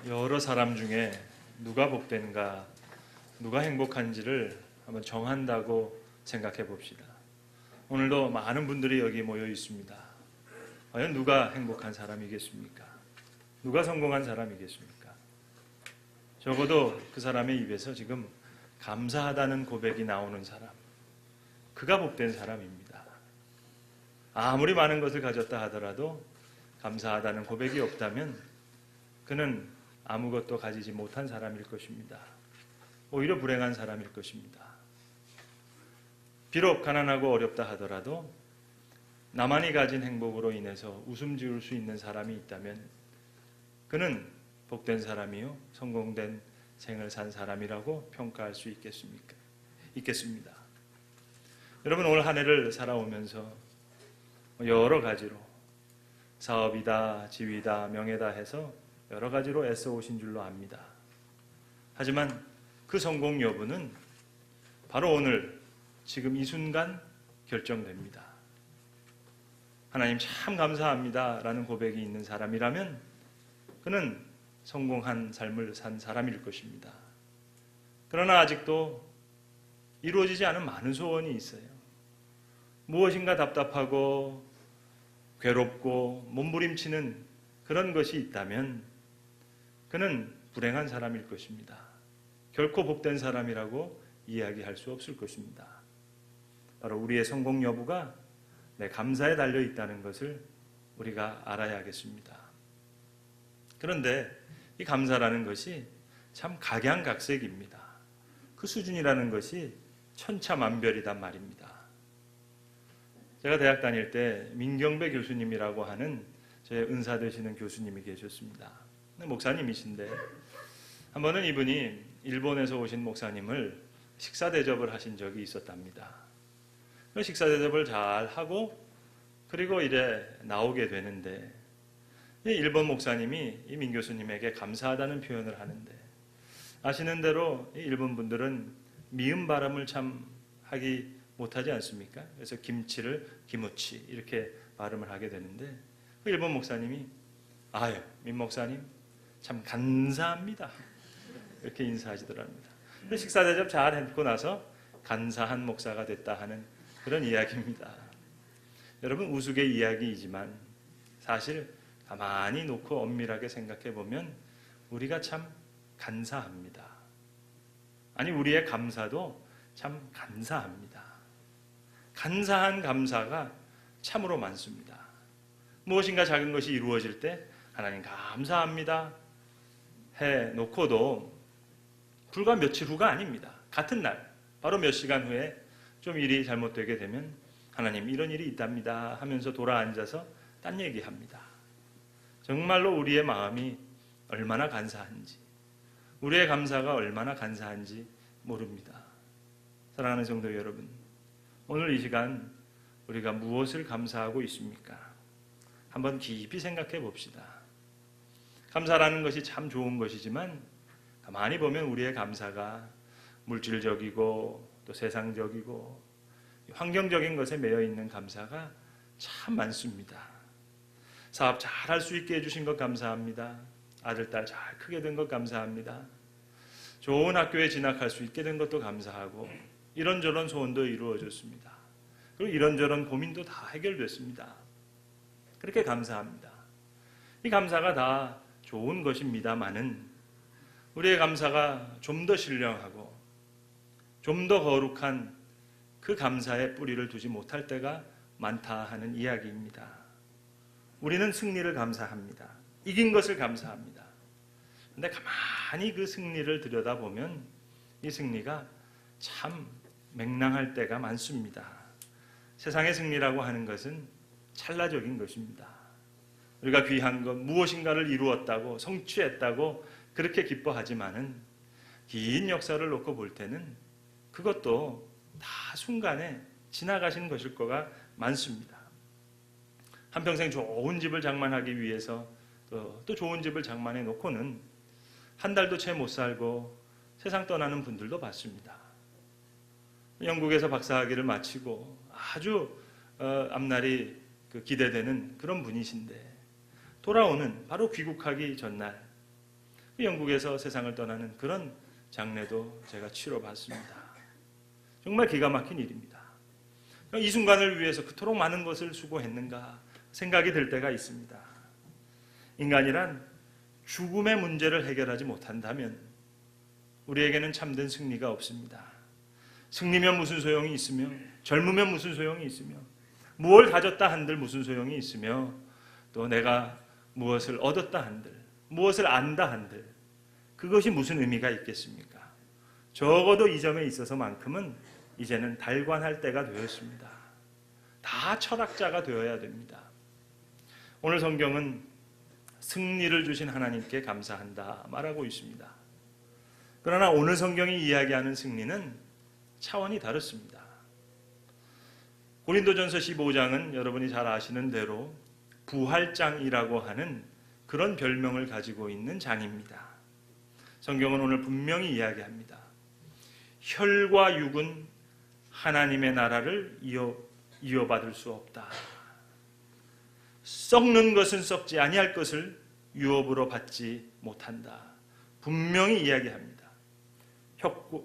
여러 사람 중에 누가 복된가, 누가 행복한지를 한번 정한다고 생각해 봅시다. 오늘도 많은 분들이 여기 모여 있습니다. 과연 누가 행복한 사람이겠습니까? 누가 성공한 사람이겠습니까? 적어도 그 사람의 입에서 지금 감사하다는 고백이 나오는 사람, 그가 복된 사람입니다. 아무리 많은 것을 가졌다 하더라도 감사하다는 고백이 없다면 그는 아무것도 가지지 못한 사람일 것입니다. 오히려 불행한 사람일 것입니다. 비록 가난하고 어렵다 하더라도 나만이 가진 행복으로 인해서 웃음 지을 수 있는 사람이 있다면 그는 복된 사람이요, 성공된 생을 산 사람이라고 평가할 수 있겠습니다. 여러분, 올 한 해를 살아오면서 여러 가지로 사업이다, 지위다, 명예다 해서 여러 가지로 애써 오신 줄로 압니다. 하지만 그 성공 여부는 바로 오늘, 지금 이 순간 결정됩니다. 하나님 참 감사합니다 라는 고백이 있는 사람이라면 그는 성공한 삶을 산 사람일 것입니다. 그러나 아직도 이루어지지 않은 많은 소원이 있어요. 무엇인가 답답하고 괴롭고 몸부림치는 그런 것이 있다면 그는 불행한 사람일 것입니다. 결코 복된 사람이라고 이야기할 수 없을 것입니다. 바로 우리의 성공 여부가 내 감사에 달려 있다는 것을 우리가 알아야겠습니다. 그런데 이 감사라는 것이 참 각양각색입니다. 그 수준이라는 것이 천차만별이단 말입니다. 제가 대학 다닐 때 민경배 교수님이라고 하는 제 은사 되시는 교수님이 계셨습니다. 목사님이신데 한 번은 이분이 일본에서 오신 목사님을 식사 대접을 하신 적이 있었답니다. 그 식사 대접을 잘 하고 그리고 이제 나오게 되는데 일본 목사님이 이 민 교수님에게 감사하다는 표현을 하는데 아시는 대로 일본 분들은 미음 발음을 참 하기 못하지 않습니까? 그래서 김치를 기무치 이렇게 발음을 하게 되는데 그 일본 목사님이 아유 민 목사님 참 감사합니다 이렇게 인사하시더랍니다. 식사 대접 잘 했고 나서 간사한 목사가 됐다 하는 그런 이야기입니다. 여러분, 우스갯 이야기이지만 사실 가만히 놓고 엄밀하게 생각해 보면 우리가 참 간사합니다. 아니, 우리의 감사도 참 간사합니다. 간사한 감사가 참으로 많습니다. 무엇인가 작은 것이 이루어질 때 하나님 감사합니다 해놓고도 불과 며칠 후가 아닙니다. 같은 날, 바로 몇 시간 후에 좀 일이 잘못되게 되면 하나님 이런 일이 있답니다 하면서 돌아앉아서 딴 얘기합니다. 정말로 우리의 마음이 얼마나 간사한지, 우리의 감사가 얼마나 간사한지 모릅니다. 사랑하는 성도 여러분, 오늘 이 시간 우리가 무엇을 감사하고 있습니까? 한번 깊이 생각해 봅시다. 감사라는 것이 참 좋은 것이지만 가만히 보면 우리의 감사가 물질적이고 또 세상적이고 환경적인 것에 매여 있는 감사가 참 많습니다. 사업 잘 할 수 있게 해주신 것 감사합니다. 아들, 딸 잘 크게 된 것 감사합니다. 좋은 학교에 진학할 수 있게 된 것도 감사하고 이런저런 소원도 이루어졌습니다. 그리고 이런저런 고민도 다 해결됐습니다. 그렇게 감사합니다. 이 감사가 다 좋은 것입니다마는 우리의 감사가 좀 더 신령하고 좀 더 거룩한 그 감사의 뿌리를 두지 못할 때가 많다 하는 이야기입니다. 우리는 승리를 감사합니다. 이긴 것을 감사합니다. 그런데 가만히 그 승리를 들여다보면 이 승리가 참 맹랑할 때가 많습니다. 세상의 승리라고 하는 것은 찰나적인 것입니다. 우리가 귀한 것, 무엇인가를 이루었다고, 성취했다고 그렇게 기뻐하지만은 긴 역사를 놓고 볼 때는 그것도 다 순간에 지나가신 것일 거가 많습니다. 한평생 좋은 집을 장만하기 위해서 또 좋은 집을 장만해 놓고는 한 달도 채 못 살고 세상 떠나는 분들도 봤습니다. 영국에서 박사학위를 마치고 아주 앞날이 기대되는 그런 분이신데 돌아오는 바로 귀국하기 전날 영국에서 세상을 떠나는 그런 장례도 제가 치러봤습니다. 정말 기가 막힌 일입니다. 이 순간을 위해서 그토록 많은 것을 수고했는가 생각이 들 때가 있습니다. 인간이란 죽음의 문제를 해결하지 못한다면 우리에게는 참된 승리가 없습니다. 승리면 무슨 소용이 있으며, 젊으면 무슨 소용이 있으며, 무엇을 가졌다 한들 무슨 소용이 있으며, 또 내가 무엇을 얻었다 한들, 무엇을 안다 한들 그것이 무슨 의미가 있겠습니까? 적어도 이 점에 있어서만큼은 이제는 달관할 때가 되었습니다. 다 철학자가 되어야 됩니다. 오늘 성경은 승리를 주신 하나님께 감사한다 말하고 있습니다. 그러나 오늘 성경이 이야기하는 승리는 차원이 다릅니다. 고린도전서 15장은 여러분이 잘 아시는 대로 부활장이라고 하는 그런 별명을 가지고 있는 장입니다. 성경은 오늘 분명히 이야기합니다. 혈과 육은 하나님의 나라를 이어받을 수 없다. 썩는 것은 썩지 아니할 것을 유업으로 받지 못한다. 분명히 이야기합니다.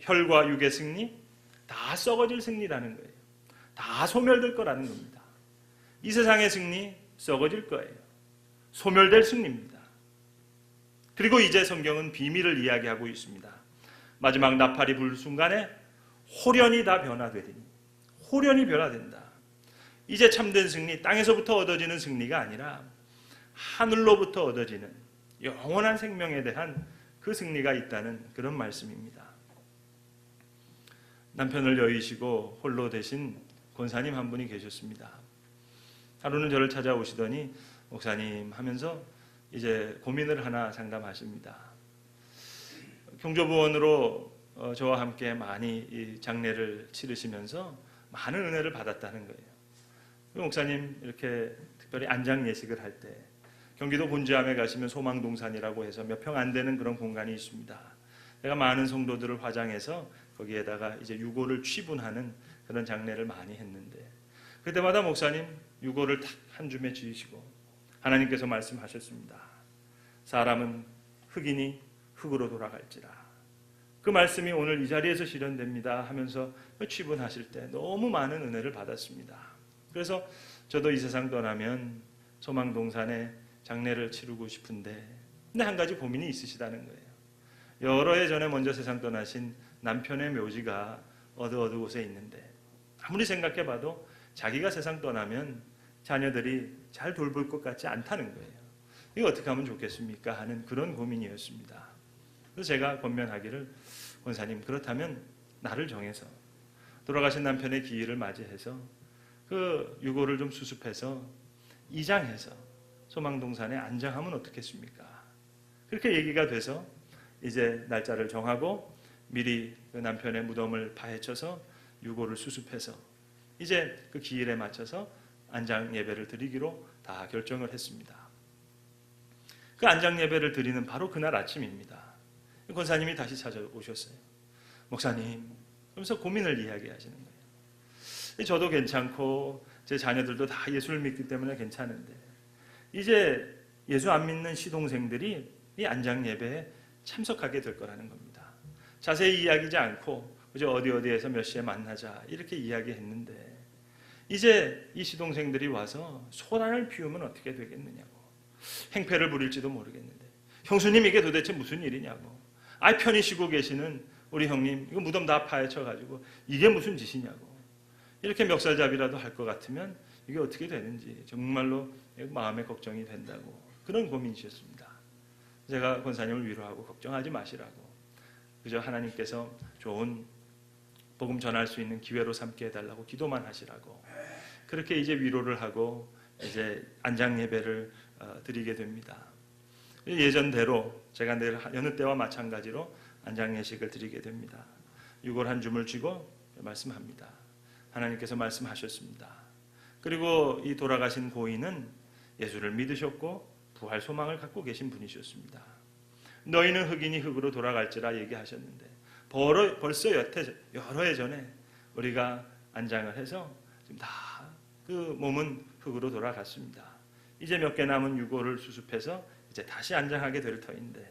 혈과 육의 승리, 다 썩어질 승리라는 거예요. 다 소멸될 거라는 겁니다. 이 세상의 승리, 썩어질 거예요. 소멸될 승리입니다. 그리고 이제 성경은 비밀을 이야기하고 있습니다. 마지막 나팔이 불 순간에 홀연이 다 변화되리니, 홀연이 변화된다. 이제 참된 승리, 땅에서부터 얻어지는 승리가 아니라 하늘로부터 얻어지는 영원한 생명에 대한 그 승리가 있다는 그런 말씀입니다. 남편을 여의시고 홀로 되신 권사님 한 분이 계셨습니다. 하루는 저를 찾아오시더니 목사님 하면서 이제 고민을 하나 상담하십니다. 경조부원으로 저와 함께 많이 이 장례를 치르시면서 많은 은혜를 받았다는 거예요. 목사님 이렇게 특별히 안장 예식을 할 때 경기도 곤지암에 가시면 소망동산이라고 해서 몇 평 안 되는 그런 공간이 있습니다. 제가 많은 성도들을 화장해서 거기에다가 이제 유골을 취분하는 그런 장례를 많이 했는데 그때마다 목사님 유골을 탁 한 줌에 지으시고 하나님께서 말씀하셨습니다. 사람은 흙이니 흙으로 돌아갈지라. 그 말씀이 오늘 이 자리에서 실현됩니다 하면서 취분하실 때 너무 많은 은혜를 받았습니다. 그래서 저도 이 세상 떠나면 소망동산에 장례를 치르고 싶은데 근데 한 가지 고민이 있으시다는 거예요. 여러 해 전에 먼저 세상 떠나신 남편의 묘지가 어느 곳에 있는데 아무리 생각해봐도 자기가 세상 떠나면 자녀들이 잘 돌볼 것 같지 않다는 거예요. 이거 어떻게 하면 좋겠습니까? 하는 그런 고민이었습니다. 그래서 제가 권면하기를 권사님 그렇다면 날을 정해서 돌아가신 남편의 기일을 맞이해서 그 유골을 좀 수습해서 이장해서 소망동산에 안장하면 어떻겠습니까? 그렇게 얘기가 돼서 이제 날짜를 정하고 미리 그 남편의 무덤을 파헤쳐서 유골을 수습해서 이제 그 기일에 맞춰서 안장 예배를 드리기로 다 결정을 했습니다. 그 안장 예배를 드리는 바로 그날 아침입니다. 권사님이 다시 찾아오셨어요. 목사님, 그러면서 고민을 이야기하시는 거예요. 저도 괜찮고 제 자녀들도 다 예수를 믿기 때문에 괜찮은데 이제 예수 안 믿는 시동생들이 이 안장 예배에 참석하게 될 거라는 겁니다. 자세히 이야기하지 않고 그저 어디에서 몇 시에 만나자 이렇게 이야기했는데 이제 이 시동생들이 와서 소란을 피우면 어떻게 되겠느냐고 행패를 부릴지도 모르겠는데 형수님 이게 도대체 무슨 일이냐고 편히 쉬고 계시는 우리 형님 이거 무덤 다 파헤쳐가지고 이게 무슨 짓이냐고 이렇게 멱살잡이라도 할 것 같으면 이게 어떻게 되는지 정말로 마음에 걱정이 된다고 그런 고민이셨습니다. 제가 권사님을 위로하고 걱정하지 마시라고 그저 하나님께서 좋은 복음 전할 수 있는 기회로 삼게 해달라고 기도만 하시라고 그렇게 이제 위로를 하고 이제 안장 예배를 드리게 됩니다. 예전대로 제가 늘 여느 때와 마찬가지로 안장 예식을 드리게 됩니다. 유골 한 줌을 쥐고 말씀합니다. 하나님께서 말씀하셨습니다. 그리고 이 돌아가신 고인은 예수를 믿으셨고 부활 소망을 갖고 계신 분이셨습니다. 너희는 흙이니 흙으로 돌아갈지라 얘기하셨는데 벌써 여러 해 전에 우리가 안장을 해서 지금 다 그 몸은 흙으로 돌아갔습니다. 이제 몇 개 남은 유골을 수습해서 이제 다시 안장하게 될 터인데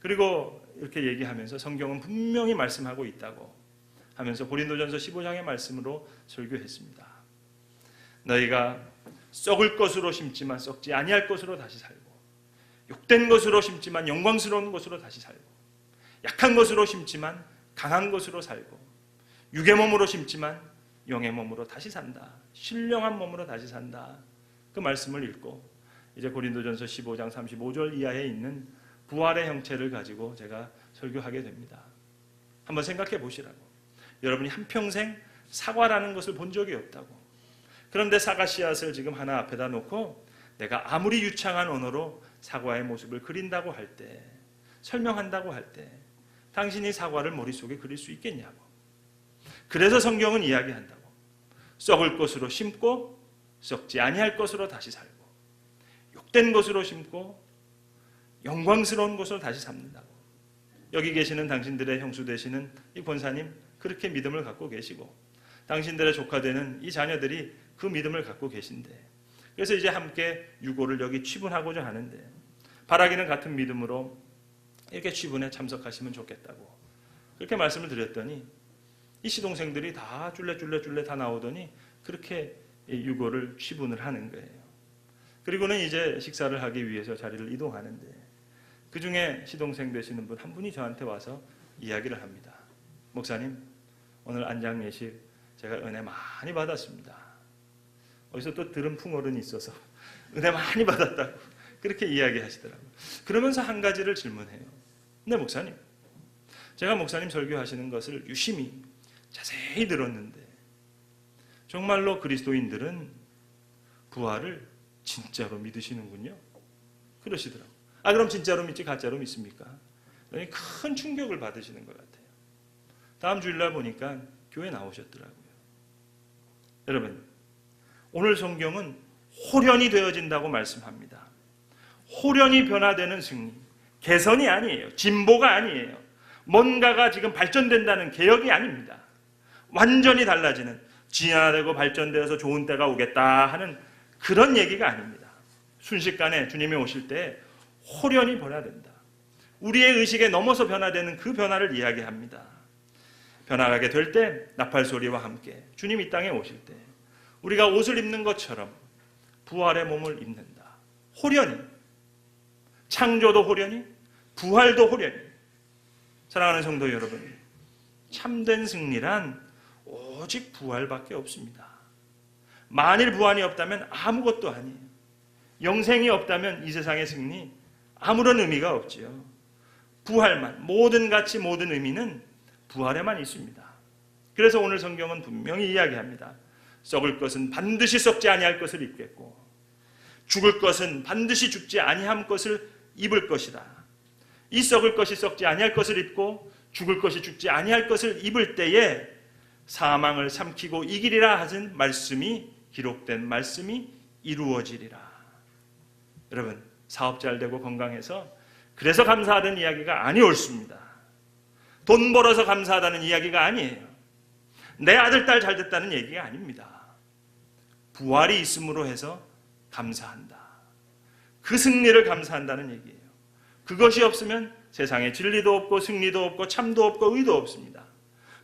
그리고 이렇게 얘기하면서 성경은 분명히 말씀하고 있다고 하면서 고린도전서 15장의 말씀으로 설교했습니다. 너희가 썩을 것으로 심지만 썩지 아니할 것으로 다시 살고, 욕된 것으로 심지만 영광스러운 것으로 다시 살고, 약한 것으로 심지만 강한 것으로 살고, 육의 몸으로 심지만 영의 몸으로 다시 산다. 신령한 몸으로 다시 산다. 그 말씀을 읽고 이제 고린도전서 15장 35절 이하에 있는 부활의 형체를 가지고 제가 설교하게 됩니다. 한번 생각해 보시라고. 여러분이 한평생 사과라는 것을 본 적이 없다고. 그런데 사과 씨앗을 지금 하나 앞에다 놓고 내가 아무리 유창한 언어로 사과의 모습을 그린다고 할 때, 설명한다고 할 때 당신이 사과를 머릿속에 그릴 수 있겠냐고. 그래서 성경은 이야기한다고. 썩을 것으로 심고 썩지 아니할 것으로 다시 살고, 욕된 것으로 심고 영광스러운 것으로 다시 삼는다고. 여기 계시는 당신들의 형수 되시는 이 권사님 그렇게 믿음을 갖고 계시고, 당신들의 조카 되는 이 자녀들이 그 믿음을 갖고 계신데, 그래서 이제 함께 유고를 여기 취분하고자 하는데, 바라기는 같은 믿음으로 이렇게 취분에 참석하시면 좋겠다고 그렇게 말씀을 드렸더니 이 시동생들이 다 쫄래쫄래 다 나오더니 그렇게 유고를 취분을 하는 거예요. 그리고는 이제 식사를 하기 위해서 자리를 이동하는데, 그 중에 시동생 되시는 분 한 분이 저한테 와서 이야기를 합니다. 목사님, 오늘 안장 예식 제가 은혜 많이 받았습니다. 어디서 또 들은 풍어른이 있어서 은혜 많이 받았다고 그렇게 이야기하시더라고요. 그러면서 한 가지를 질문해요. 네, 목사님, 제가 목사님 설교하시는 것을 유심히 자세히 들었는데 정말로 그리스도인들은 부활을 진짜로 믿으시는군요. 그러시더라고요. 그럼 진짜로 믿지 가짜로 믿습니까? 큰 충격을 받으시는 것 같아요. 다음 주일날 보니까 교회 나오셨더라고요. 여러분, 오늘 성경은 호련이 되어진다고 말씀합니다. 호련이 변화되는 승리, 개선이 아니에요. 진보가 아니에요. 뭔가가 지금 발전된다는 개혁이 아닙니다. 완전히 달라지는, 진화되고 발전되어서 좋은 때가 오겠다 하는 그런 얘기가 아닙니다. 순식간에 주님이 오실 때 호련이 변화된다. 우리의 의식에 넘어서 변화되는 그 변화를 이야기합니다. 변화하게 될 때 나팔 소리와 함께 주님 이 땅에 오실 때 우리가 옷을 입는 것처럼 부활의 몸을 입는다. 호련히, 창조도 호련히, 부활도 호련히. 사랑하는 성도 여러분, 참된 승리란 오직 부활밖에 없습니다. 만일 부활이 없다면 아무것도 아니에요. 영생이 없다면 이 세상의 승리 아무런 의미가 없지요. 부활만, 모든 가치, 모든 의미는 부활에만 있습니다. 그래서 오늘 성경은 분명히 이야기합니다. 썩을 것은 반드시 썩지 아니할 것을 입겠고, 죽을 것은 반드시 죽지 아니함 것을 입을 것이다. 이 썩을 것이 썩지 아니할 것을 입고 죽을 것이 죽지 아니할 것을 입을 때에 사망을 삼키고 이기리라 하신 말씀이, 기록된 말씀이 이루어지리라. 여러분, 사업 잘 되고 건강해서 그래서 감사하다는 이야기가 아니 옳습니다. 돈 벌어서 감사하다는 이야기가 아니에요. 내 아들 딸 잘 됐다는 얘기가 아닙니다. 부활이 있음으로 해서 감사한다. 그 승리를 감사한다는 얘기예요. 그것이 없으면 세상에 진리도 없고 승리도 없고 참도 없고 의도 없습니다.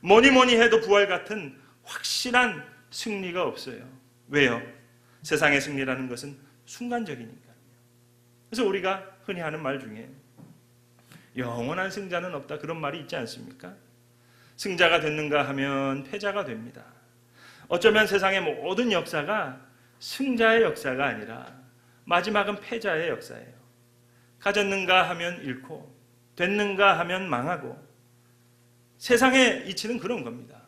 뭐니 해도 부활 같은 확실한 승리가 없어요. 왜요? 세상의 승리라는 것은 순간적이니까요. 그래서 우리가 흔히 하는 말 중에 영원한 승자는 없다, 그런 말이 있지 않습니까? 승자가 됐는가 하면 패자가 됩니다. 어쩌면 세상의 모든 역사가 승자의 역사가 아니라 마지막은 패자의 역사예요. 가졌는가 하면 잃고 됐는가 하면 망하고, 세상의 이치는 그런 겁니다.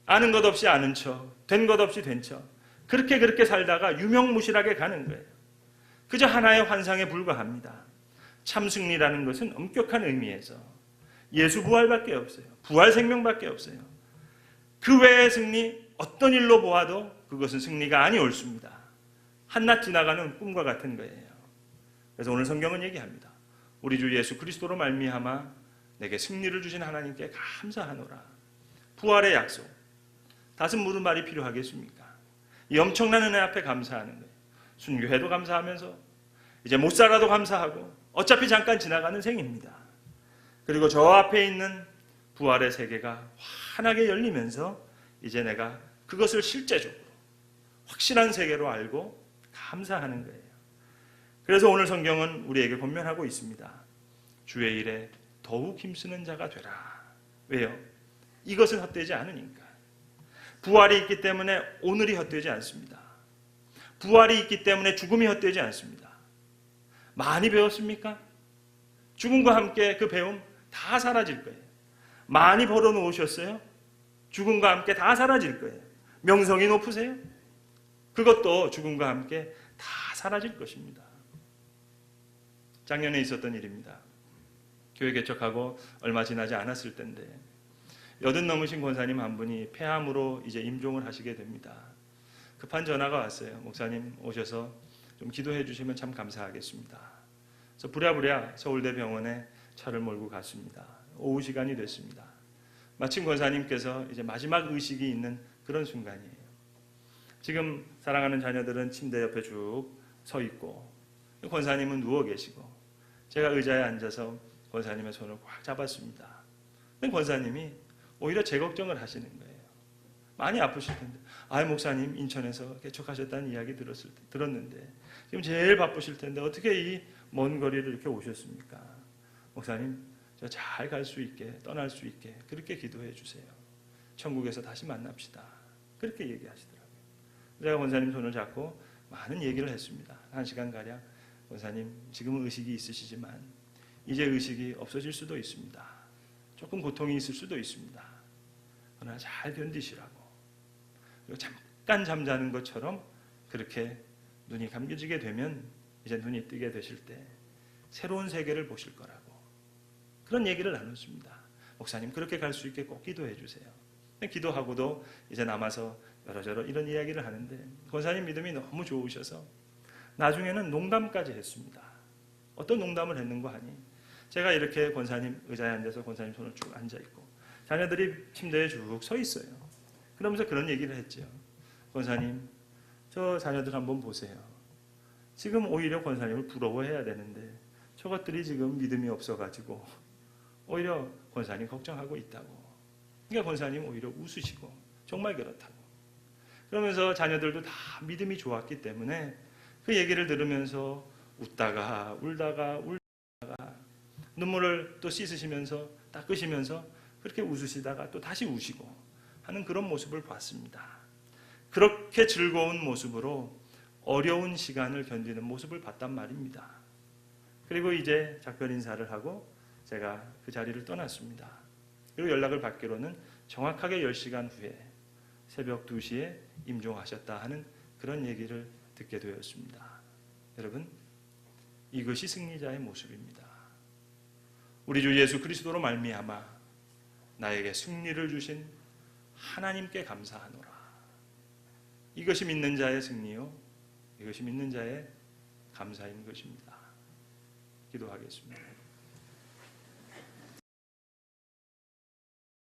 아는 것 없이 아는 척, 된 것 없이 된 척, 그렇게 살다가 유명무실하게 가는 거예요. 그저 하나의 환상에 불과합니다. 참 승리라는 것은 엄격한 의미에서 예수 부활밖에 없어요. 부활 생명밖에 없어요. 그 외의 승리, 어떤 일로 보아도 그것은 승리가 아니 옳습니다. 한낱 지나가는 꿈과 같은 거예요. 그래서 오늘 성경은 얘기합니다. 우리 주 예수 그리스도로 말미암아 내게 승리를 주신 하나님께 감사하노라. 부활의 약속. 다시 무슨 말이 필요하겠습니까? 이 엄청난 은혜 앞에 감사하는 거예요. 순교해도 감사하면서, 이제 못 살아도 감사하고 어차피 잠깐 지나가는 생입니다. 그리고 저 앞에 있는 부활의 세계가 환하게 열리면서 이제 내가 그것을 실제적으로 확실한 세계로 알고 감사하는 거예요. 그래서 오늘 성경은 우리에게 권면하고 있습니다. 주의 일에 더욱 힘쓰는 자가 되라. 왜요? 이것은 헛되지 않으니까. 부활이 있기 때문에 오늘이 헛되지 않습니다. 부활이 있기 때문에 죽음이 헛되지 않습니다. 많이 배웠습니까? 죽음과 함께 그 배움 다 사라질 거예요. 많이 벌어놓으셨어요? 죽음과 함께 다 사라질 거예요. 명성이 높으세요? 그것도 죽음과 함께 다 사라질 것입니다. 작년에 있었던 일입니다. 교회 개척하고 얼마 지나지 않았을 때인데 80 넘으신 권사님 한 분이 폐암으로 이제 임종을 하시게 됩니다. 급한 전화가 왔어요. 목사님 오셔서 좀 기도해 주시면 참 감사하겠습니다. 그래서 부랴부랴 서울대병원에 차를 몰고 갔습니다. 오후 시간이 됐습니다. 마침 권사님께서 이제 마지막 의식이 있는 그런 순간이에요. 지금 사랑하는 자녀들은 침대 옆에 쭉 서 있고 권사님은 누워 계시고 제가 의자에 앉아서 권사님의 손을 꽉 잡았습니다. 근데 권사님이 오히려 제 걱정을 하시는 거예요. 많이 아프실 텐데. 목사님 인천에서 개척하셨다는 이야기 들었는데 지금 제일 바쁘실 텐데 어떻게 이 먼 거리를 이렇게 오셨습니까? 목사님 저 잘 갈 수 있게 떠날 수 있게 그렇게 기도해 주세요. 천국에서 다시 만납시다. 그렇게 얘기하시더라고요. 제가 권사님 손을 잡고 많은 얘기를 했습니다. 1시간가량 권사님 지금은 의식이 있으시지만 이제 의식이 없어질 수도 있습니다. 조금 고통이 있을 수도 있습니다. 그러나 잘 견디시라고. 그리고 잠깐 잠자는 것처럼 그렇게 눈이 감겨지게 되면 이제 눈이 뜨게 되실 때 새로운 세계를 보실 거라고 그런 얘기를 나눴습니다. 목사님 그렇게 갈 수 있게 꼭 기도해 주세요. 기도하고도 이제 남아서 여러저러 이런 이야기를 하는데 권사님 믿음이 너무 좋으셔서 나중에는 농담까지 했습니다. 어떤 농담을 했는 거 아니? 제가 이렇게 권사님 의자에 앉아서 권사님 손을 쭉 앉아있고 자녀들이 침대에 쭉 서 있어요. 그러면서 그런 얘기를 했죠. 권사님 저 자녀들 한번 보세요. 지금 오히려 권사님을 부러워해야 되는데 저것들이 지금 믿음이 없어가지고 오히려 권사님 걱정하고 있다고. 그러니까 권사님 오히려 웃으시고 정말 그렇다고. 그러면서 자녀들도 다 믿음이 좋았기 때문에 그 얘기를 들으면서 웃다가 울다가 눈물을 또 씻으시면서 닦으시면서 그렇게 웃으시다가 또 다시 우시고 하는 그런 모습을 봤습니다. 그렇게 즐거운 모습으로 어려운 시간을 견디는 모습을 봤단 말입니다. 그리고 이제 작별 인사를 하고 제가 그 자리를 떠났습니다. 그리고 연락을 받기로는 정확하게 10시간 후에 새벽 2시에 임종하셨다 하는 그런 얘기를 듣게 되었습니다. 여러분, 이것이 승리자의 모습입니다. 우리 주 예수 그리스도로 말미암아 나에게 승리를 주신 하나님께 감사하노라. 이것이 믿는 자의 승리요, 이것이 믿는 자의 감사인 것입니다. 기도하겠습니다.